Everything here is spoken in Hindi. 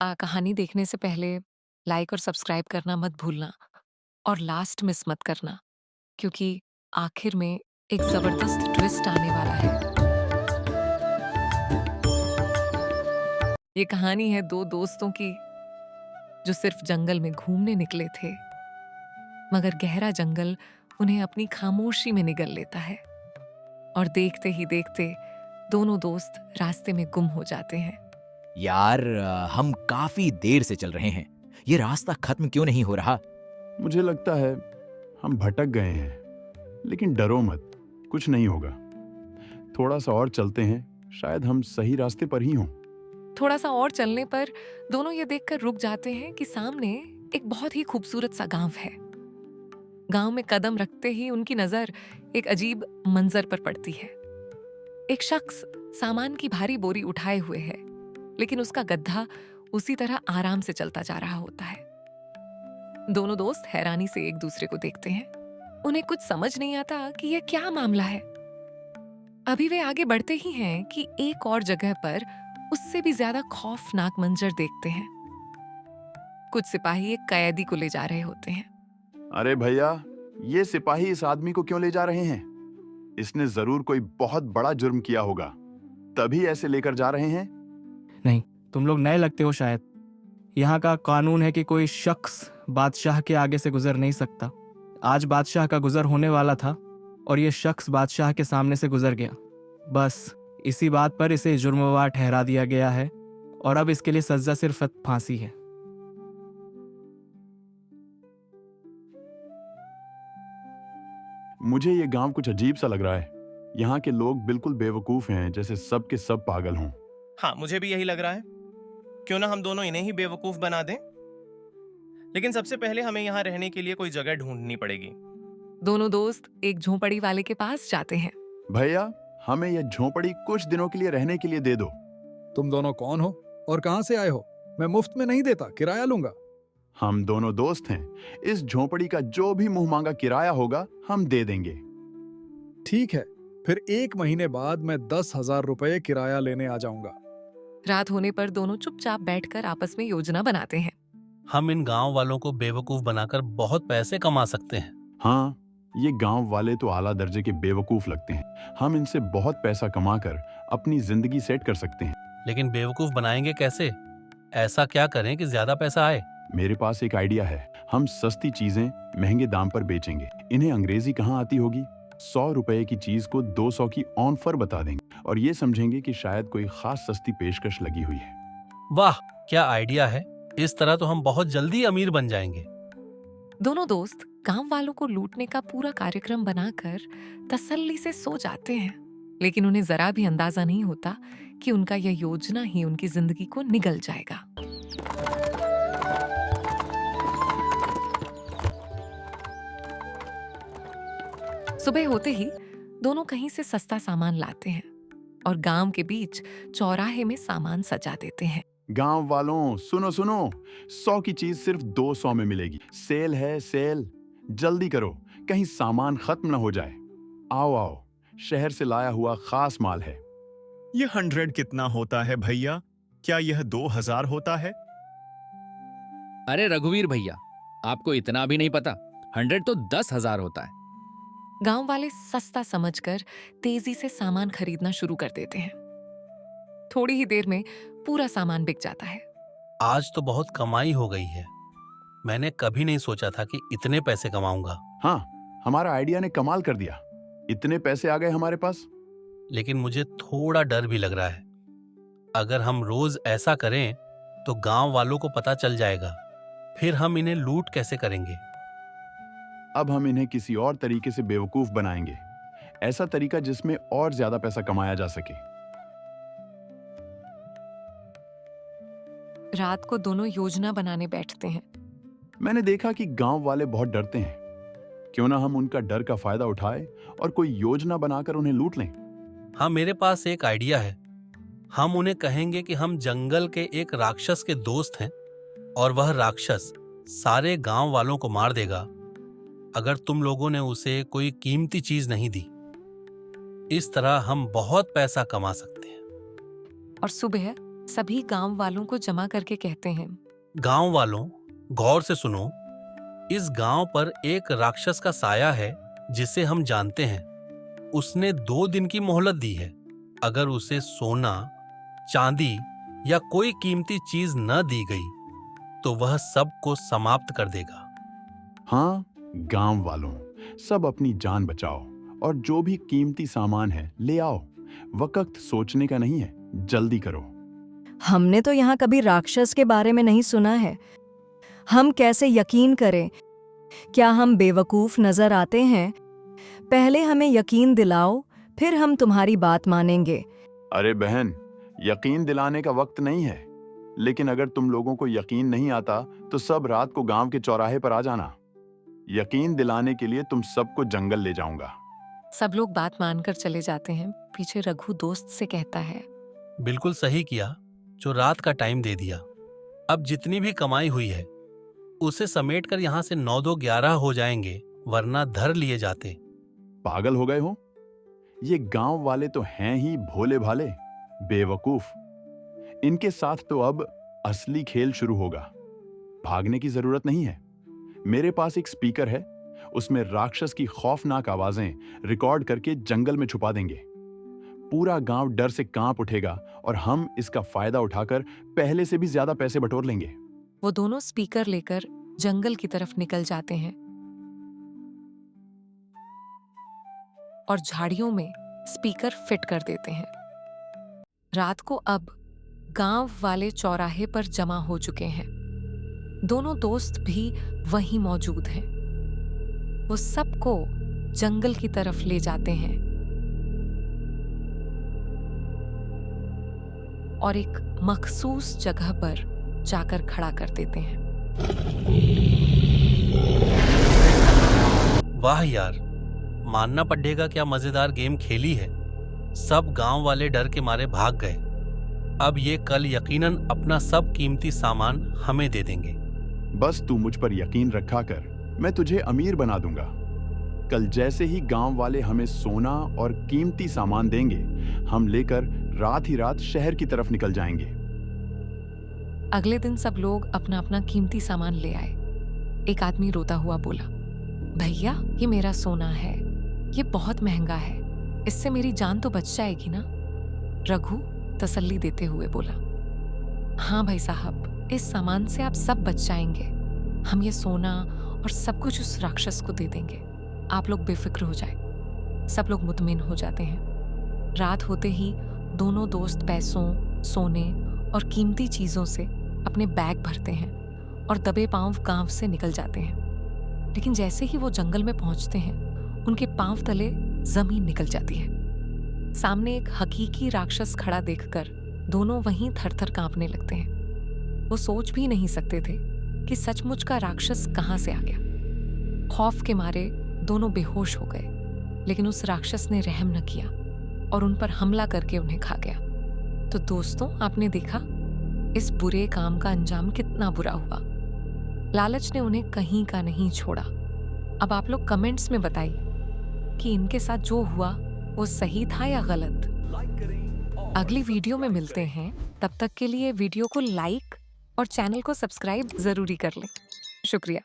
कहानी देखने से पहले लाइक और सब्सक्राइब करना मत भूलना और लास्ट मिस मत करना क्योंकि आखिर में एक जबरदस्त ट्विस्ट आने वाला है। ये कहानी है दो दोस्तों की जो सिर्फ जंगल में घूमने निकले थे, मगर गहरा जंगल उन्हें अपनी खामोशी में निगल लेता है और देखते ही देखते दोनों दोस्त रास्ते में गुम हो जाते हैं। यार हम काफी देर से चल रहे हैं। ये रास्ता खत्म क्यों नहीं हो रहा? मुझे लगता है हम भटक गए हैं, लेकिन डरो मत, कुछ नहीं होगा। थोड़ा सा और चलते हैं, शायद हम सही रास्ते पर ही हों। थोड़ा सा और चलने पर दोनों ये देखकर रुक जाते हैं कि सामने एक बहुत ही खूबसूरत सा गांव है। गांव में कदम रखते ही उनकी नजर एक अजीब मंजर पर पड़ती है। एक शख्स सामान की भारी बोरी उठाए हुए है, लेकिन उसका गधा उसी तरह आराम से चलता जा रहा होता है। दोनों दोस्त हैरानी से एक दूसरे को देखते हैं। उन्हें कुछ समझ नहीं आता कि यह क्या मामला है। अभी वे आगे बढ़ते ही हैं कि एक और जगह पर उससे भी ज्यादा खौफनाक मंजर देखते हैं। कुछ सिपाही एक कैदी को ले जा रहे होते हैं। अरे भैया, ये सिपाही इस आदमी को क्यों ले जा रहे हैं? इसने जरूर कोई बहुत बड़ा जुर्म किया होगा, तभी ऐसे लेकर जा रहे हैं। नहीं, तुम लोग नए लगते हो शायद। यहाँ का कानून है कि कोई शख्स बादशाह के आगे से गुजर नहीं सकता। आज बादशाह का गुजर होने वाला था और ये शख्स बादशाह के सामने से गुजर गया। बस इसी बात पर इसे जुर्मवार ठहरा दिया गया है और अब इसके लिए सजा सिर्फ फांसी है। मुझे ये गांव कुछ अजीब सा लग रहा है। यहाँ के लोग बिल्कुल बेवकूफ हैं, जैसे सब के सब पागल हों। हाँ, मुझे भी यही लग रहा है। क्यों ना हम दोनों इन्हें ही बेवकूफ बना दें। लेकिन सबसे पहले हमें यहाँ रहने के लिए कोई जगह ढूंढनी पड़ेगी। दोनों दोस्त एक झोंपड़ी वाले के पास जाते हैं। भैया, हमें यह झोंपड़ी कुछ दिनों के लिए रहने के लिए दे दो। तुम दोनों कौन हो और कहां से आए हो? मैं मुफ्त में नहीं देता, किराया लूंगा। हम दोनों दोस्त हैं। इस झोंपड़ी का जो भी मुंह मांगा किराया होगा हम दे देंगे। ठीक है, फिर 1 महीने बाद मैं 10,000 रुपए किराया लेने आ जाऊंगा। रात होने पर दोनों चुपचाप बैठकर आपस में योजना बनाते हैं। हम इन गांव वालों को बेवकूफ बनाकर बहुत पैसे कमा सकते हैं। हाँ, ये गांव वाले तो आला दर्जे के बेवकूफ लगते हैं। हम इनसे बहुत पैसा कमाकर अपनी जिंदगी सेट कर सकते हैं। लेकिन बेवकूफ बनाएंगे कैसे? ऐसा क्या करें कि ज्यादा पैसा आए? मेरे पास एक आइडिया है। हम सस्ती चीजें महंगे दाम पर बेचेंगे। इन्हें अंग्रेजी कहाँ आती होगी? 100 रुपए की चीज को 200 की ऑफर बता देंगे और ये समझेंगे कि शायद कोई खास सस्ती पेशकश लगी हुई है। वाह, क्या आइडिया है! इस तरह तो हम बहुत जल्दी अमीर बन जाएंगे। दोनों दोस्त गांव वालों को लूटने का पूरा कार्यक्रम बनाकर तसल्ली से सो जाते हैं, लेकिन उन्हें जरा भी अंदाजा नहीं होता कि उनका यह योजना ही उनकी जिंदगी को निगल जाएगा। सुबह होते ही दोनों कहीं से सस्ता सामान लाते हैं और गांव के बीच चौराहे में सामान सजा देते हैं। गांव वालों, सुनो सुनो, 100 की चीज सिर्फ 200 में मिलेगी। सेल है, सेल। जल्दी करो, कहीं सामान खत्म ना हो जाए। आओ आओ, शहर से लाया हुआ खास माल है। ये 100 कितना होता है भैया? क्या यह 2000 होता है? अरे रघुवीर भैया, आपको इतना भी नहीं पता। 100 तो 10,000 होता है। गांव वाले सस्ता समझकर तेजी से सामान खरीदना शुरू कर देते हैं। थोड़ी ही देर में पूरा सामान बिक जाता है। आज तो बहुत कमाई हो गई है। मैंने कभी नहीं सोचा था कि इतने पैसे कमाऊंगा। हाँ, हमारा आइडिया ने कमाल कर दिया। इतने पैसे आ गए हमारे पास। लेकिन मुझे थोड़ा डर भी लग रहा है। अगर हम रोज ऐसा करें तो गांव वालों को पता चल जाएगा। फिर हम इन्हें लूट कैसे करेंगे? अब हम इन्हें किसी और तरीके से बेवकूफ बनाएंगे। ऐसा तरीका जिसमें और ज्यादा पैसा कमाया जा सके। रात को दोनों योजना बनाने बैठते हैं। मैंने देखा कि गांव वाले बहुत डरते हैं। क्यों ना हम उनका डर का फायदा उठाएं और कोई योजना बनाकर उन्हें लूट लें। हाँ, मेरे पास एक आइडिया है। हम उन्हें कहेंगे कि हम जंगल के एक राक्षस के दोस्त हैं और वह राक्षस सारे गांव वालों को मार देगा अगर तुम लोगों ने उसे कोई कीमती चीज नहीं दी। इस तरह हम बहुत पैसा कमा सकते हैं। और सुबह सभी गांव वालों को जमा करके कहते हैं, गांव वालों, गौर से सुनो। इस गांव पर एक राक्षस का साया है जिसे हम जानते हैं। उसने 2 दिन की मोहलत दी है। अगर उसे सोना, चांदी या कोई कीमती चीज न दी गई तो वह सबको समाप्त कर देगा। हाँ, गांव वालों, सब अपनी जान बचाओ और जो भी कीमती सामान है ले आओ। वक्त सोचने का नहीं है, जल्दी करो। हमने तो यहाँ कभी राक्षस के बारे में नहीं सुना है। हम कैसे यकीन करें? क्या हम बेवकूफ नजर आते हैं? पहले हमें यकीन दिलाओ, फिर हम तुम्हारी बात मानेंगे। अरे बहन, यकीन दिलाने का वक्त नहीं है। लेकिन अगर तुम लोगों को यकीन नहीं आता तो सब रात को गांव के चौराहे पर आ जाना। यकीन दिलाने के लिए तुम सबको जंगल ले जाऊंगा। सब लोग बात मानकर चले जाते हैं। पीछे रघु दोस्त से कहता है, बिल्कुल सही किया जो रात का टाइम दे दिया। अब जितनी भी कमाई हुई है उसे समेटकर यहाँ से 9-2-11 हो जाएंगे, वरना धर लिए जाते। पागल हो गए हो? ये गांव वाले तो हैं ही भोले भाले, बेवकूफ। इनके साथ तो अब असली खेल शुरू होगा। भागने की जरूरत नहीं है। मेरे पास एक स्पीकर है, उसमें राक्षस की खौफनाक आवाजें रिकॉर्ड करके जंगल में छुपा देंगे। पूरा गांव डर से कांप उठेगा और हम इसका फायदा उठाकर पहले से भी ज्यादा पैसे बटोर लेंगे। वो दोनों स्पीकर लेकर जंगल की तरफ निकल जाते हैं और झाड़ियों में स्पीकर फिट कर देते हैं। रात को अब गांव वाले चौराहे पर जमा हो चुके हैं। दोनों दोस्त भी वहीं मौजूद हैं। वो सबको जंगल की तरफ ले जाते हैं और एक मखसूस जगह पर जाकर खड़ा कर देते हैं। वाह यार, मानना पड़ेगा क्या मजेदार गेम खेली है। सब गांव वाले डर के मारे भाग गए। अब ये कल यकीनन अपना सब कीमती सामान हमें दे देंगे। बस तू मुझ पर यकीन रखा कर, मैं तुझे अमीर बना दूंगा। कल जैसे ही गांव वाले हमें सोना और कीमती सामान देंगे, हम लेकर रात ही रात शहर की तरफ निकल जाएंगे। अगले दिन सब लोग अपना अपना कीमती सामान ले आए। एक आदमी रोता हुआ बोला, भैया ये मेरा सोना है, ये बहुत महंगा है, इससे मेरी जान तो बच जाएगी ना? रघु तसल्ली देते हुए बोला, हाँ भाई साहब, इस सामान से आप सब बच जाएंगे। हम ये सोना और सब कुछ उस राक्षस को दे देंगे। आप लोग बेफिक्र हो जाए। सब लोग मुतमिन हो जाते हैं। रात होते ही दोनों दोस्त पैसों, सोने और कीमती चीजों से अपने बैग भरते हैं और दबे पांव गांव से निकल जाते हैं। लेकिन जैसे ही वो जंगल में पहुंचते हैं, उनके पांव तले जमीन निकल जाती है। सामने एक हकीकी राक्षस खड़ा देखकर दोनों वहीं थरथर कांपने लगते हैं। वो सोच भी नहीं सकते थे कि सचमुच का राक्षस कहां से आ गया। खौफ के मारे दोनों बेहोश हो गए, लेकिन उस राक्षस ने रहम न किया और उन पर हमला करके उन्हें खा गया। तो दोस्तों, आपने देखा इस बुरे काम का अंजाम कितना बुरा हुआ। लालच ने उन्हें कहीं का नहीं छोड़ा। अब आप लोग कमेंट्स में बताइए कि इनके साथ जो हुआ वो सही था या गलत। अगली वीडियो में मिलते हैं। तब तक के लिए वीडियो को लाइक और चैनल को सब्सक्राइब जरूरी कर लें। शुक्रिया।